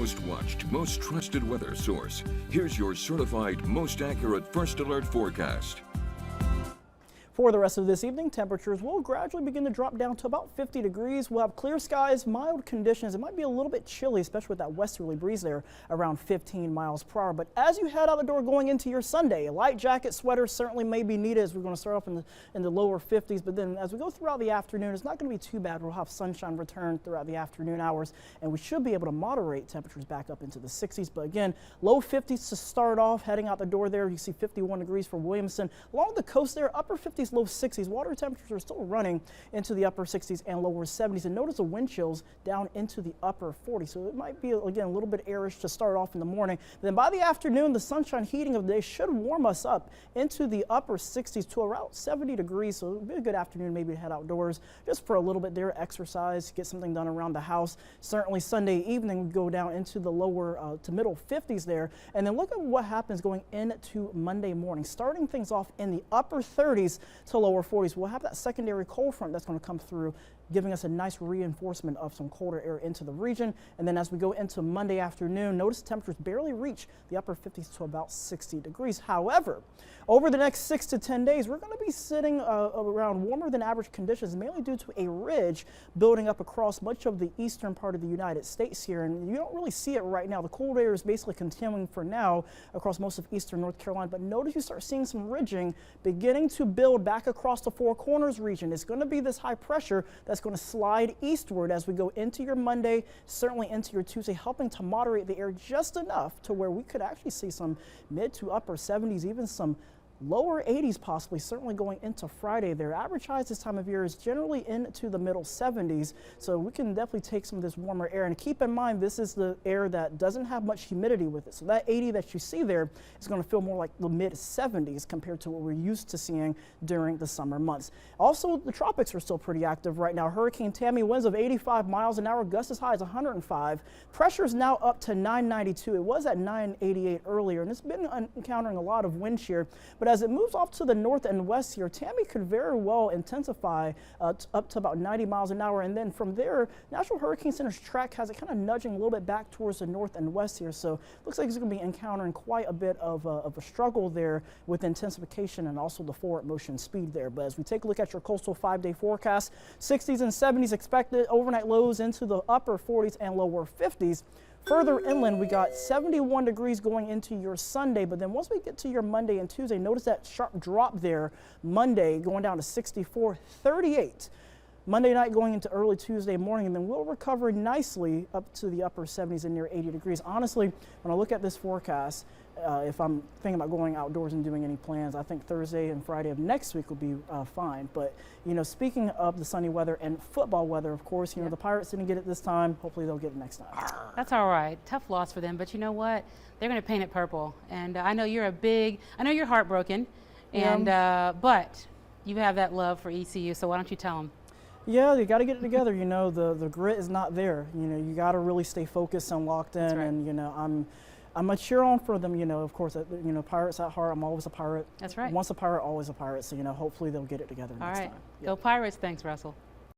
most watched, most trusted weather source. Here's your certified, most accurate First Alert forecast. For the rest of this evening, temperatures will gradually begin to drop down to about 50 degrees. We'll have clear skies, mild conditions. It might be a little bit chilly, especially with that westerly breeze there around 15 miles per hour. But as you head out the door going into your Sunday, a light jacket, sweater certainly may be needed as we're going to start off in the lower 50s. But then as we go throughout the afternoon, it's not going to be too bad. We'll have sunshine return throughout the afternoon hours, and we should be able to moderate temperatures back up into the 60s. But again, low 50s to start off. Heading out the door there, you see 51 degrees for Williamson. Along the coast there, upper 50s, low 60s. Water temperatures are still running into the upper 60s and lower 70s. And notice the wind chills down into the upper 40s. So it might be, again, a little bit airish to start off in the morning. But then by the afternoon, the sunshine heating of the day should warm us up into the upper 60s to around 70 degrees. So it'll be a good afternoon maybe to head outdoors just for a little bit there, exercise, get something done around the house. Certainly Sunday evening, we go down into the lower to middle 50s there. And then look at what happens going into Monday morning, starting things off in the upper 30s to lower 40s. We'll have that secondary cold front that's going to come through, giving us a nice reinforcement of some colder air into the region. And then as we go into Monday afternoon, notice temperatures barely reach the upper 50s to about 60 degrees. However, over the next 6 to 10 days, we're going to be sitting around warmer than average conditions, mainly due to a ridge building up across much of the eastern part of the United States here. And you don't really see it right now. The cold air is basically continuing for now across most of eastern North Carolina. But notice you start seeing some ridging beginning to build back across the Four Corners region. It's going to be this high pressure that's going to slide eastward as we go into your Monday, certainly into your Tuesday, helping to moderate the air just enough to where we could actually see some mid to upper 70s, even some lower 80s possibly, certainly going into Friday there. Average highs this time of year is generally into the middle 70s, so we can definitely take some of this warmer air. And keep in mind, this is the air that doesn't have much humidity with it. So that 80 that you see there is going to feel more like the mid 70s compared to what we're used to seeing during the summer months. Also, the tropics are still pretty active right now. Hurricane Tammy, winds of 85 miles an hour, gusts as high as 105. Pressure is now up to 992. It was at 988 earlier, and it's been encountering a lot of wind shear. But as it moves off to the north and west here, Tammy could very well intensify up to about 90 miles an hour. And then from there, National Hurricane Center's track has it kind of nudging a little bit back towards the north and west here. So looks like it's going to be encountering quite a bit of a struggle there with intensification and also the forward motion speed there. But as we take a look at your coastal 5-day forecast, 60s and 70s expected, overnight lows into the upper 40s and lower 50s. Further inland, we got 71 degrees going into your Sunday, but then once we get to your Monday and Tuesday, notice that sharp drop there. Monday going down to 64, 38. Monday night going into early Tuesday morning, and then we'll recover nicely up to the upper 70s and near 80 degrees. Honestly, when I look at this forecast, if I'm thinking about going outdoors and doing any plans, I think Thursday and Friday of next week will be fine. But, you know, speaking of the sunny weather and football weather, of course, you know, the Pirates didn't get it this time. Hopefully they'll get it next time. That's all right. Tough loss for them. But you know what? They're going to paint it purple. And I know you're I know you're heartbroken. And but you have that love for ECU. So why don't you tell them? Yeah, you got to get it together. You know, the grit is not there. You know, you got to really stay focused and locked in. Right. And, you know, I'm a cheer on for them, you know, of course, you know, Pirates at heart. I'm always a Pirate. That's right. Once a Pirate, always a Pirate. So, you know, hopefully they'll get it together next time. Go Pirates. Thanks, Russell.